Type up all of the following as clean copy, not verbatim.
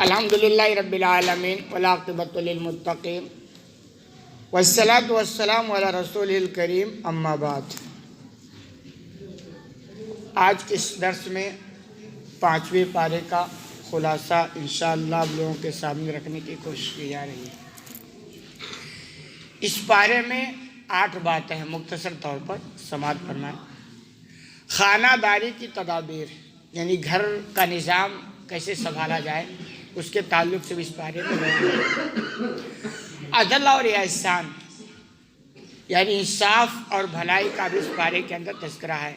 الحمدللہ رب العالمین والعاقبۃ للمتقین والصلاۃ والسلام علی رسول الکریم اما بعد۔ آج کے اس درس میں 5ویں پارے کا خلاصہ انشاءاللہ آپ لوگوں کے سامنے رکھنے کی کوشش کی جا رہی ہے۔ اس پارے میں 8 باتیں ہیں، مختصر طور پر سماعت فرمائیں۔ خانہ داری کی تدابیر، یعنی گھر کا نظام کیسے سنبھالا جائے، اس کے تعلق سے بھی اس پارے میں عدل اور احسان، یعنی انصاف اور بھلائی کا بھی اس پارے کے اندر تذکرہ ہے۔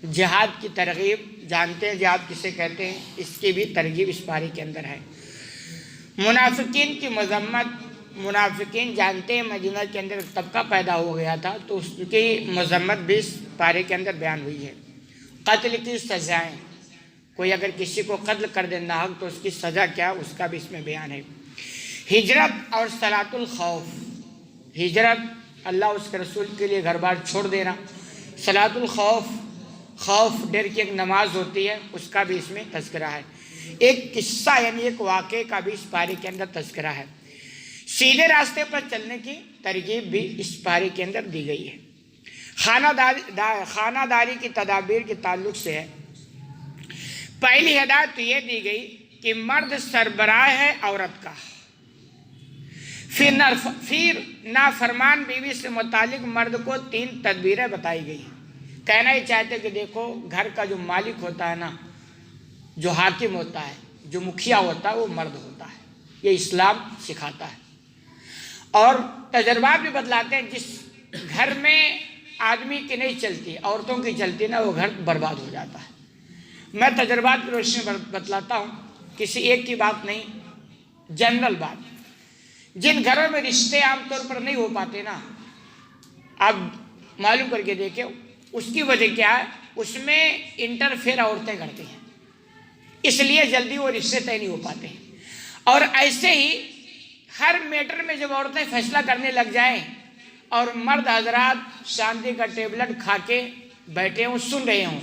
جہاد کی ترغیب، جانتے ہیں جہاد کسے کہتے ہیں، اس کی بھی ترغیب اس پارے کے اندر ہے۔ منافقین کی مذمت، منافقین جانتے ہیں مدینہ کے اندر ایک طبقہ پیدا ہو گیا تھا، تو اس کی مذمت بھی اس پارے کے اندر بیان ہوئی ہے۔ قتل کی سزائیں، کوئی اگر کسی کو قتل کر دے ناحق تو اس کی سزا کیا، اس کا بھی اس میں بیان ہے۔ ہجرت اور صلاۃ الخوف، ہجرت اللہ اس کے رسول کے لیے گھر بار چھوڑ دینا، صلاۃ الخوف، خوف ڈر کی ایک نماز ہوتی ہے، اس کا بھی اس میں تذکرہ ہے۔ ایک قصہ یعنی ایک واقعے کا بھی اس پارے کے اندر تذکرہ ہے۔ سیدھے راستے پر چلنے کی ترغیب بھی اس پارے کے اندر دی گئی ہے۔ خانہ داری کی تدابیر کے تعلق سے ہے۔ پہلی ہدایت یہ دی گئی کہ مرد سربراہ ہے عورت کا، پھر نافرمان بیوی سے متعلق مرد کو 3 تدبیریں بتائی گئی۔ کہنا یہ چاہتے کہ دیکھو، گھر کا جو مالک ہوتا ہے نا، جو حاکم ہوتا ہے، جو مکھیا ہوتا ہے، وہ مرد ہوتا ہے، یہ اسلام سکھاتا ہے۔ اور تجربات بھی بتلاتے ہیں، جس گھر میں آدمی کی نہیں چلتی، عورتوں کی چلتی نا، وہ گھر برباد ہو جاتا ہے۔ میں تجربات کی روشنی میں بتلاتا ہوں، کسی ایک کی بات نہیں، جنرل بات۔ جن گھروں میں رشتے عام طور پر نہیں ہو پاتے نا، آپ معلوم کر کے دیکھیں اس کی وجہ کیا ہے، اس میں انٹرفیئر عورتیں کرتی ہیں، اس لیے جلدی وہ رشتے طے نہیں ہو پاتے۔ اور ایسے ہی ہر میٹر میں جب عورتیں فیصلہ کرنے لگ جائیں اور مرد حضرات شانتی کا ٹیبلٹ کھا کے بیٹھے ہوں، سن رہے ہوں،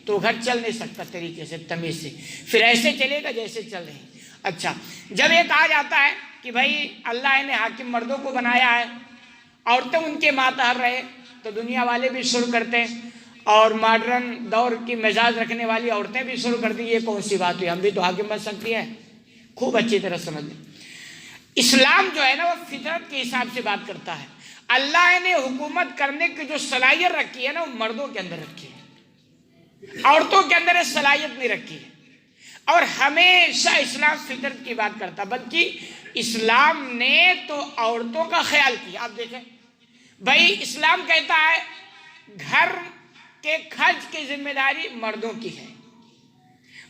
تو گھر چل نہیں سکتا طریقے سے، تمیز سے، پھر ایسے چلے گا جیسے چل رہے ہیں۔ اچھا، جب ایک آ جاتا ہے کہ بھائی اللہ نے حاکم مردوں کو بنایا ہے، عورتیں ان کے ماتحت رہے، تو دنیا والے بھی شروع کرتے ہیں، اور ماڈرن دور کی مزاج رکھنے والی عورتیں بھی شروع کرتی ہیں۔ یہ کون سی بات ہوئی، ہم بھی تو حاکم بن سکتی ہیں؟ خوب اچھی طرح سمجھ لیں، اسلام جو ہے نا وہ فطرت کے حساب سے بات کرتا ہے۔ اللہ نے حکومت کرنے کی جو صلاحیت رکھی ہے نا، وہ مردوں کے اندر رکھی ہے، عورتوں کے اندر یہ صلاحیت نہیں رکھی ہے۔ اور ہمیشہ اسلام فطرت کی بات کرتا، بلکہ اسلام نے تو عورتوں کا خیال کیا۔ آپ دیکھیں بھائی، اسلام کہتا ہے گھر کے خرچ کی ذمہ داری مردوں کی ہے،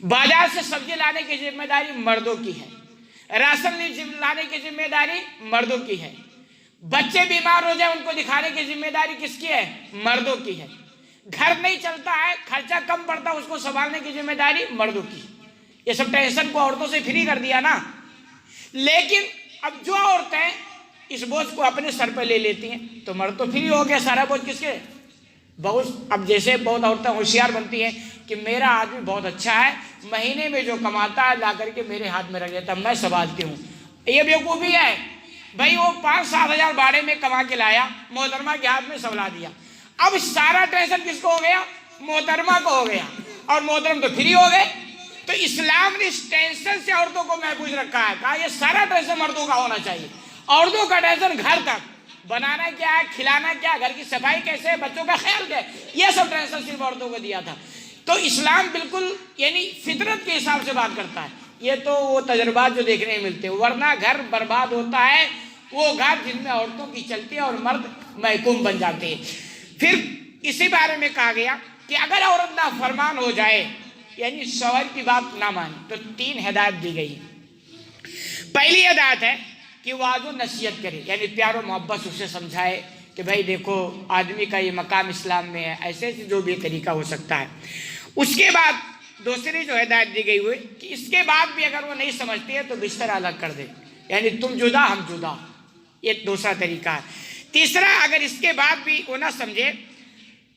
بازار سے سبزی لانے کی ذمہ داری مردوں کی ہے، راشن لانے کی ذمہ داری مردوں کی ہے، بچے بیمار ہو جائیں ان کو دکھانے کی ذمہ داری کس کی ہے؟ مردوں کی ہے، گھر نہیں چلتا ہے، خرچہ کم پڑتا ہے، اس کو سنبھالنے کی ذمہ داری مردوں کی۔ یہ سب ٹینشن کو عورتوں سے فری کر دیا نا۔ لیکن اب جو عورتیں اس بوجھ کو اپنے سر پہ لے لیتی ہیں، تو مرد تو فری ہو گیا، سارا بوجھ کس کے؟ بہت اب جیسے بہت عورتیں ہوشیار بنتی ہیں کہ میرا آدمی بہت اچھا ہے، مہینے میں جو کماتا ہے لا کر کے میرے ہاتھ میں رکھ دیتا، میں سنبھالتی ہوں۔ یہ بیوقوفی ہے بھائی، وہ 5-7 ہزار باڑے میں کما کے لایا، محترمہ کے ہاتھ میں سنبھلا دیا، اب سارا ٹینشن کس کو ہو گیا؟ محترمہ کو ہو گیا، اور محترم تو فری ہو گئے۔ تو اسلام نے اس ٹینشن سے عورتوں کو محفوظ رکھا ہے، کہا یہ سارا ٹینشن مردوں کا ہونا چاہیے، عورتوں کا ٹینشن گھر تک، بنانا کیا ہے، کھلانا کیا ہے، گھر کی صفائی کیسے ہے، بچوں کا خیال کیا ہے، یہ سب ٹینشن صرف عورتوں کو دیا تھا۔ تو اسلام بالکل یعنی فطرت کے حساب سے بات کرتا ہے۔ یہ تو وہ تجربات جو دیکھنے ملتے ہیں، ورنہ گھر برباد ہوتا ہے وہ گھر جن میں عورتوں کی چلتی ہے اور مرد محکوم بن جاتے ہیں۔ پھر اسی بارے میں کہا گیا کہ اگر عورت نافرمان ہو جائے، یعنی شوہر کی بات نہ مانے، تو 3 ہدایت دی گئی۔ پہلی ہدایت ہے کہ واعظ و نصیحت کرے، یعنی پیار و محبت سے اسے سمجھائے کہ بھائی دیکھو، آدمی کا یہ مقام اسلام میں ہے، ایسے جو بھی طریقہ ہو سکتا ہے۔ اس کے بعد دوسری جو ہدایت دی گئی ہوئی کہ اس کے بعد بھی اگر وہ نہیں سمجھتی ہے تو بستر الگ کر دے، یعنی تم جدا ہم جدا، یہ دوسرا طریقہ ہے۔ تیسرا، اگر اس کے بعد بھی وہ نہ سمجھے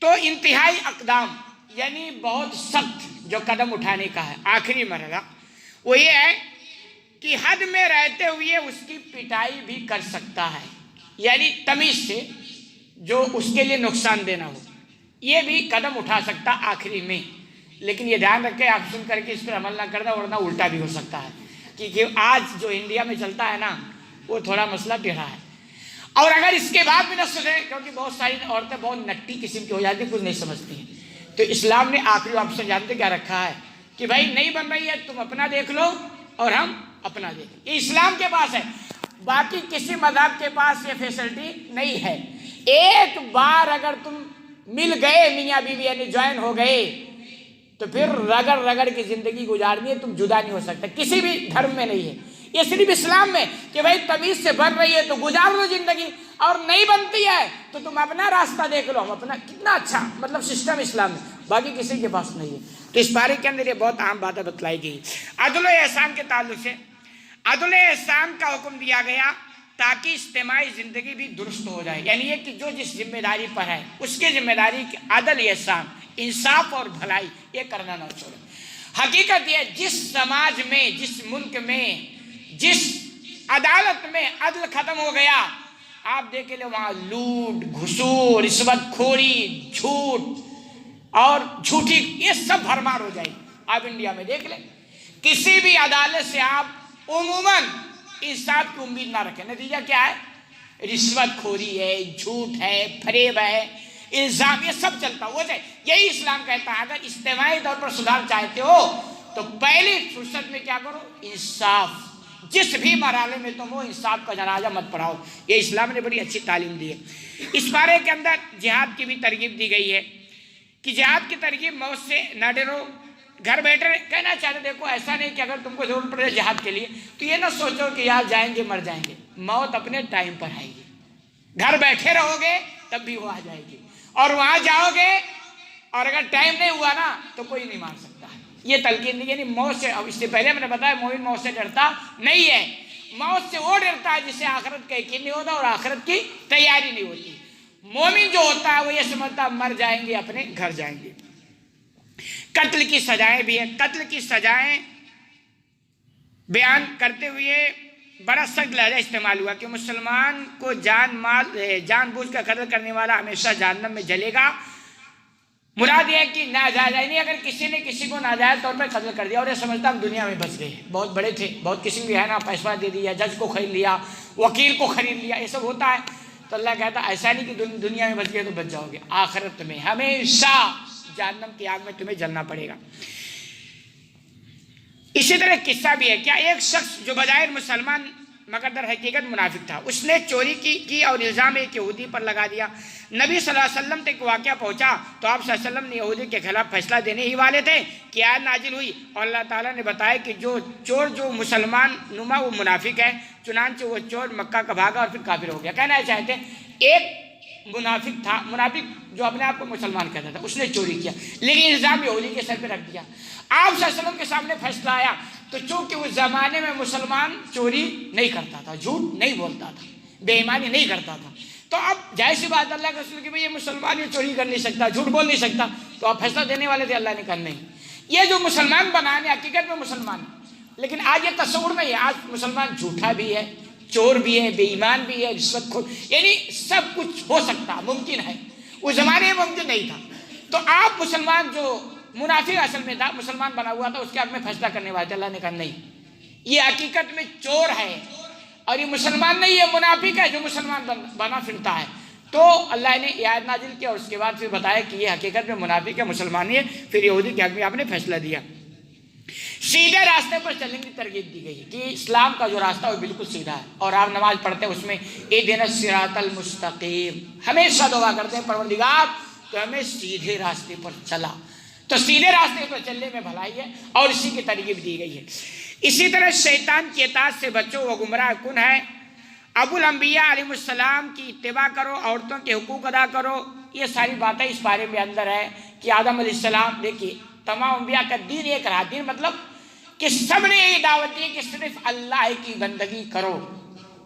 تو انتہائی اقدام، یعنی بہت سخت جو قدم اٹھانے کا ہے، آخری مرحلہ وہ یہ ہے کہ حد میں رہتے ہوئے اس کی پٹائی بھی کر سکتا ہے، یعنی تمیز سے جو اس کے لیے نقصان دینا ہو یہ بھی قدم اٹھا سکتا آخری میں. لیکن یہ دھیان رکھے آپ سن کر کے اس پر عمل نہ کرنا ورنہ الٹا بھی ہو سکتا ہے، کیونکہ آج جو انڈیا میں چلتا ہے نا وہ تھوڑا مسئلہ ٹیڑھا ہے. اور اگر اس کے بعد بھی نہ سنیں، کیونکہ بہت ساری عورتیں بہت نٹی قسم کی ہو جاتی ہیں، کچھ نہیں سمجھتی ہیں، تو اسلام نے آخری آپشن جانتے کیا رکھا ہے کہ بھائی نہیں بن رہی ہے تم اپنا دیکھ لو اور ہم اپنا دیکھ لیں. یہ اسلام کے پاس ہے، باقی کسی مذہب کے پاس یہ فیسلٹی نہیں ہے. ایک بار اگر تم مل گئے میاں بیوی یعنی جوائن ہو گئے تو پھر رگڑ رگڑ کی زندگی گزارنی ہے، تم جدا نہیں ہو سکتے. کسی بھی دھرم میں نہیں ہے، یہ صرف اسلام میں کہ بھائی تمیز سے بن رہی ہے تو گزار لو زندگی، اور نہیں بنتی ہے تو تم اپنا راستہ دیکھ لو. ہم اپنا کتنا اچھا مطلب سسٹم اسلام میں، باقی کسی کے پاس نہیں ہے. تو اس بارے کے اندر یہ بہت اہم باتیں بتلائی گئی. عدل و احسان کے تعلق سے عدل و احسان کا حکم دیا گیا تاکہ اجتماعی زندگی بھی درست ہو جائے، یعنی یہ کہ جو جس ذمہ داری پر ہے اس کی ذمہ داری کی عدل احسان، انصاف اور بھلائی یہ کرنا نہ چھوڑے. حقیقت یہ جس سماج میں، جس ملک میں، جس عدالت میں عدل ختم ہو گیا، آپ دیکھ لیں وہاں لوٹ، گھسور، رشوت خوری، جھوٹ اور جھوٹی یہ سب بھرمار ہو جائے. آپ انڈیا میں دیکھ لیں کسی بھی عدالت سے آپ عموماً انصاف کی امید نہ رکھیں. نتیجہ کیا ہے؟ رشوت خوری ہے، جھوٹ ہے، فریب ہے، الزام، یہ سب چلتا ہوا جائے. یہی اسلام کہتا ہے اگر اجتماعی طور پر سدھار چاہتے ہو تو پہلی فرصت میں کیا کرو؟ انصاف. جس بھی مرحلے میں تم ہو انصاف کا جنازہ مت پڑھاؤ. یہ اسلام نے بڑی اچھی تعلیم دی ہے. اس بارے کے اندر جہاد کی بھی ترغیب دی گئی ہے کہ جہاد کی ترغیب موت سے نہ ڈرو. گھر بیٹھے کہنا چاہتے دیکھو ایسا نہیں کہ اگر تم کو ضرورت پڑے جہاد کے لیے تو یہ نہ سوچو کہ یار جائیں گے مر جائیں گے. موت اپنے ٹائم پر آئے گی. گھر بیٹھے رہو گے تب بھی وہ آ جائے گی، اور وہاں جاؤ گے اور اگر ٹائم نہیں ہوا نا تو کوئی نہیں مار سکتا. یہ تلقین دی. یعنی موت سے، اب اس سے پہلے میں نے بتایا مومن موت سے ڈرتا نہیں ہے. موت سے وہ ڈرتا ہے جسے آخرت کا یقین نہیں ہوتا اور آخرت کی تیاری نہیں ہوتی. مومن جو ہوتا ہے وہ یہ سمجھتا مر جائیں گے اپنے گھر جائیں گے. قتل کی سزائیں بھی ہیں. قتل کی سزائیں بیان کرتے ہوئے بڑا سخت لہجہ استعمال ہوا کہ مسلمان کو جان بوجھ کر قتل کرنے والا ہمیشہ جہنم میں جلے گا. مراد یہ ہے کہ ناجائز نہیں، اگر کسی نے کسی کو ناجائز طور پر قتل کر دیا اور یہ سمجھتا ہم دنیا میں بچ گئے. بہت بڑے تھے، بہت قسم کے ہے نا، فیصلہ دے دیا، جج کو خرید لیا، وکیل کو خرید لیا، یہ سب ہوتا ہے. تو اللہ کہتا ہے ایسا نہیں کہ دنیا میں بچ گئے تو بچ جاؤ گے، آخرت میں ہمیشہ جہنم کی آگ میں تمہیں جلنا پڑے گا. اسی طرح قصہ بھی ہے. کیا ایک شخص جو بظاہر مسلمان مگر در حقیقت منافق تھا، اس نے چوری کی اور الزام ایک یہودی پر لگا دیا. نبی صلی اللہ علیہ وسلم تک واقعہ پہنچا تو آپ صلی اللہ علیہ وسلم نے یہودی کے خلاف فیصلہ دینے ہی والے تھے کہ آیت نازل ہوئی اور اللہ تعالیٰ نے بتایا کہ جو چور جو مسلمان نما وہ منافق ہے. چنانچہ وہ چور مکہ کا بھاگا اور پھر کافر ہو گیا. کہنا چاہتے ہیں ایک منافق تھا، منافق جو اپنے آپ کو مسلمان کہتا تھا، اس نے چوری کیا لیکن الزام یہودی کے سر پہ رکھ دیا. آپ صلی اللہ علیہ وسلم کے سامنے فیصلہ آیا تو چونکہ اس زمانے میں مسلمان چوری نہیں کرتا تھا، جھوٹ نہیں بولتا تھا، بے ایمانی نہیں کرتا تھا، تو اب ظاہر سی بات اللہ کے رسول کہ یہ مسلمان یہ چوری کر نہیں سکتا، جھوٹ بول نہیں سکتا، تو آپ فیصلہ دینے والے تھے. اللہ نے کہا نہیں، یہ جو مسلمان بنانے حقیقت میں مسلمان ہے، لیکن آج یہ تصور نہیں ہے. آج مسلمان جھوٹا بھی ہے، چور بھی ہے، بے ایمان بھی ہے، رشوت خور، یعنی سب کچھ ہو سکتا، ممکن ہے. اس زمانے میں ممکن نہیں تھا. تو آپ مسلمان جو منافق اصل میں تھا، مسلمان بنا ہوا تھا، اس کے حق میں فیصلہ کرنے والے تھے. اللہ نے کہا نہیں، یہ حقیقت میں چور ہے اور یہ مسلمان نہیں، یہ منافق ہے جو مسلمان بنا پھرتا ہے. تو اللہ نے یہ آیت نازل کیا اور اس کے بعد پھر بتایا کہ یہ حقیقت میں منافق ہے، مسلمان نہیں ہے. پھر یہودی کے حق میں آپ نے فیصلہ دیا. سیدھے راستے پر چلنے کی ترغیب دی گئی کہ اسلام کا جو راستہ وہ بالکل سیدھا ہے. اور آپ نماز پڑھتے ہیں اس میں اہدنا الصراط المستقیم، ہمیشہ دعا کرتے ہیں پروردگار تو ہمیں سیدھے راستے پر چلا. تو سیدھے راستے پر چلنے میں بھلائی ہے اور اسی کی ترغیب دی گئی ہے. اسی طرح شیطان کی اطاعت سے بچو، وہ گمراہ کن ہے. ابو الانبیاء علیہ السلام کی اتباع کرو، عورتوں کے حقوق ادا کرو. یہ ساری باتیں اس بارے میں اندر ہے کہ آدم علیہ السلام، دیکھیے تمام انبیاء کا دین ایک رہا. دین مطلب کہ سب نے یہی دعوت دی کہ صرف اللہ کی بندگی کرو.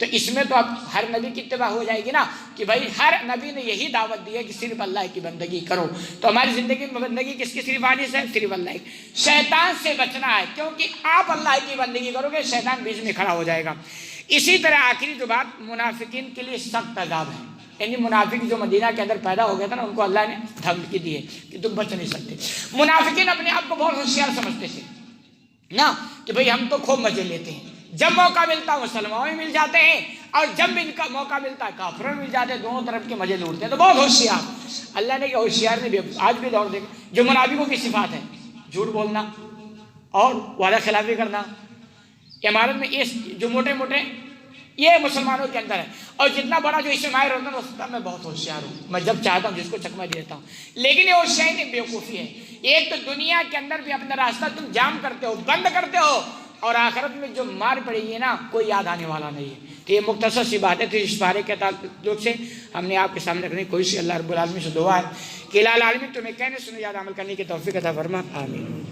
تو اس میں تو اب ہر نبی کی اتباع ہو جائے گی نا کہ بھائی ہر نبی نے یہی دعوت دی ہے کہ صرف اللہ کی بندگی کرو. تو ہماری زندگی میں بندگی کس کی صرف آنی سے؟ صرف اللہ کی. شیطان سے بچنا ہے، کیونکہ آپ اللہ کی بندگی کرو گے شیطان بیچ میں کھڑا ہو جائے گا. اسی طرح آخری جو بات، منافقین کے لیے سخت عذاب ہے. یعنی منافق جو مدینہ کے اندر پیدا ہو گیا تھا نا، ان کو اللہ نے دھمکی دی ہے کہ تم بچ نہیں سکتے. منافقین اپنے آپ کو بہت ہوشیار سمجھتے تھے نا کہ بھئی ہم تو خوب مزے لیتے ہیں، جب موقع ملتا ہے مسلمانوں میں مل جاتے ہیں اور جب ان کا موقع ملتا ہے کافروں میں مل جاتے ہیں، دونوں طرف کے مزے لوٹتے ہیں. تو بہت ہوشیار. اللہ نے کہ ہوشیار نے بھی آج بھی دور دیکھا جو منافقوں کی صفات ہے، جھوٹ بولنا اور وعدہ خلافی کرنا. عمارت میں یہ جو موٹے موٹے یہ مسلمانوں کے اندر ہے. اور جتنا بڑا جو اس میں ماہر ہوتا ہے اس کا میں بہت ہوشیار ہوں، میں جب چاہتا ہوں جس کو چکما دے دیتا ہوں. لیکن یہ ہوشیاری نہیں، بیوقوفی ہے. ایک تو دنیا کے اندر بھی اپنا راستہ تم جام کرتے ہو، بند کرتے ہو، اور آخرت میں جو مار پڑے گی نا کوئی یاد آنے والا نہیں ہے. تو یہ مختصر سی باتیں تھی اس بارے کے تعلق سے ہم نے آپ کے سامنے رکھنے کی کوشش. اللہ رب العالمین سے دعا ہے کہ الہ العالمین تمہیں کہنے سنے یاد عمل کرنے کی توفیق عطا فرما. آمین.